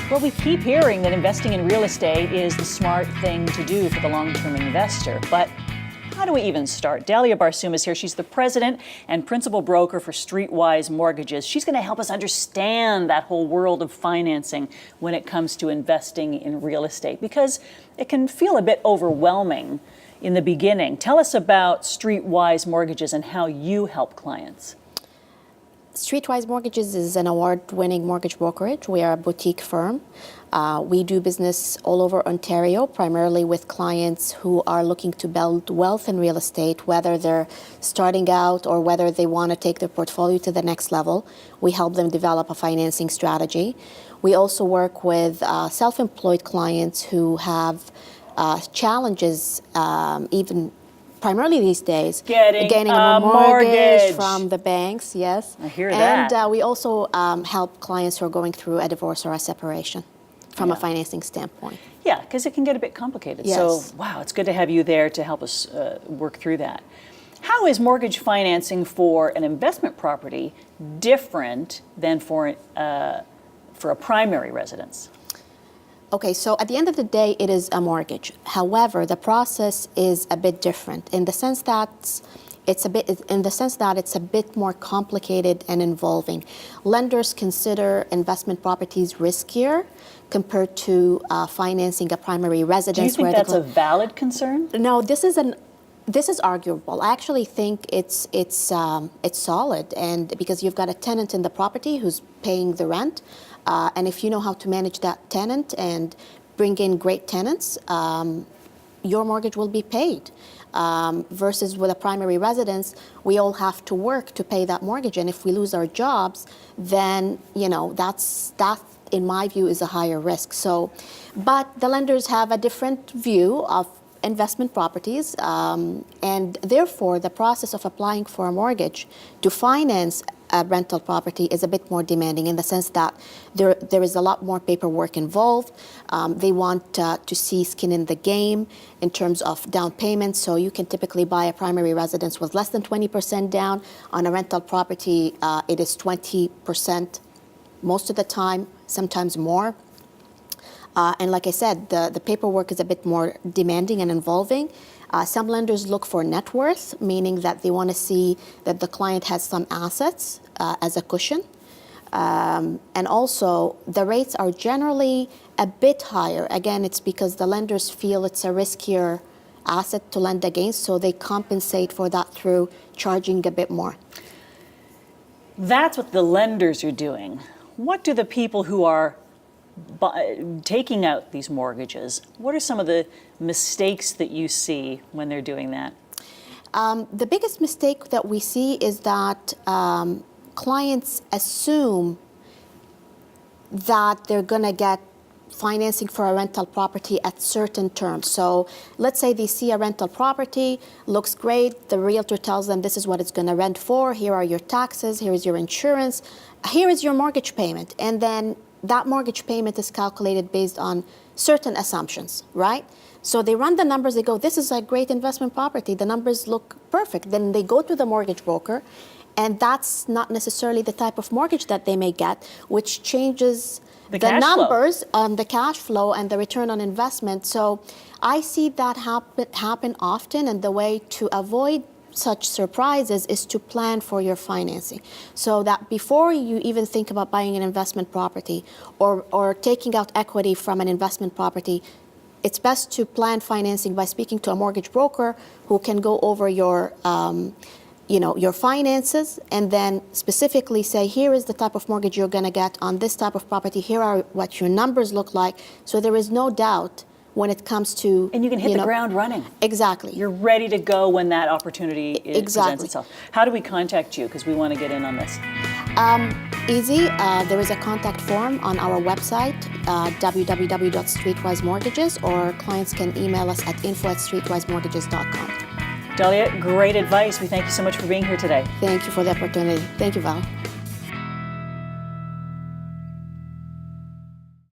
Well, we keep hearing that investing in real estate is the smart thing to do for the long-term investor, but how do we even start? Dalia Barsoum is here. She's the president and principal broker for Streetwise Mortgages. She's going to help us understand that whole world of financing when it comes to investing in real estate, because it can feel a bit overwhelming in the beginning. Tell us about Streetwise Mortgages and how you help clients. Streetwise Mortgages is an award-winning mortgage brokerage. We are a boutique firm. We do business all over Ontario, primarily with clients who are looking to build wealth in real estate, whether they're starting out or whether they want to take their portfolio to the next level. We help them develop a financing strategy. We also work with self-employed clients who have challenges, even primarily these days, getting a mortgage from the banks, yes. I hear that. And we also help clients who are going through a divorce or a separation from a financing standpoint. Yeah, because it can get a bit complicated. Yes. So, wow, it's good to have you there to help us work through that. How is mortgage financing for an investment property different than for a primary residence? Okay, so at the end of the day, it is a mortgage. However, the process is a bit different in the sense that it's a bit more complicated and involving. Lenders consider investment properties riskier compared to financing a primary residence. Do you think that's a valid concern? No, this is arguable. I actually think it's solid, and because you've got a tenant in the property who's paying the rent. And if you know how to manage that tenant and bring in great tenants, your mortgage will be paid. Versus with a primary residence, we all have to work to pay that mortgage. And if we lose our jobs, then, that, in my view, is a higher risk. So, but the lenders have a different view of investment properties, and therefore the process of applying for a mortgage to finance a rental property is a bit more demanding in the sense that there is a lot more paperwork involved. They want to see skin in the game in terms of down payments. So you can typically buy a primary residence with less than 20% down. On a rental property, it is 20% most of the time, sometimes more. And like I said, the paperwork is a bit more demanding and involving. Some lenders look for net worth, meaning that they want to see that the client has some assets as a cushion. And also, the rates are generally a bit higher. Again, it's because the lenders feel it's a riskier asset to lend against, so they compensate for that through charging a bit more. That's what the lenders are doing. What do the people who are taking out these mortgages, what are some of the mistakes that you see when they're doing that? The biggest mistake that we see is that clients assume that they're going to get financing for a rental property at certain terms. So let's say they see a rental property, looks great, the realtor tells them this is what it's going to rent for, here are your taxes, here is your insurance, here is your mortgage payment, and then that mortgage payment is calculated based on certain assumptions, right? So they run the numbers, they go, this is a great investment property, the numbers look perfect. Then they go to the mortgage broker, and that's not necessarily the type of mortgage that they may get, which changes the numbers on the cash flow and the return on investment. So I see that happen often, and the way to avoid such surprises is to plan for your financing, so that before you even think about buying an investment property or taking out equity from an investment property, it's best to plan financing by speaking to a mortgage broker who can go over your your finances and then specifically say, here is the type of mortgage you're going to get on this type of property, here are what your numbers look like, so there is no doubt when it comes to... And you can hit the ground running. Exactly. You're ready to go when that opportunity presents itself. How do we contact you? Because we want to get in on this. Easy. There is a contact form on our website, www.streetwisemortgages, or clients can email us at info@streetwisemortgages.com. Dalia, great advice. We thank you so much for being here today. Thank you for the opportunity. Thank you, Val.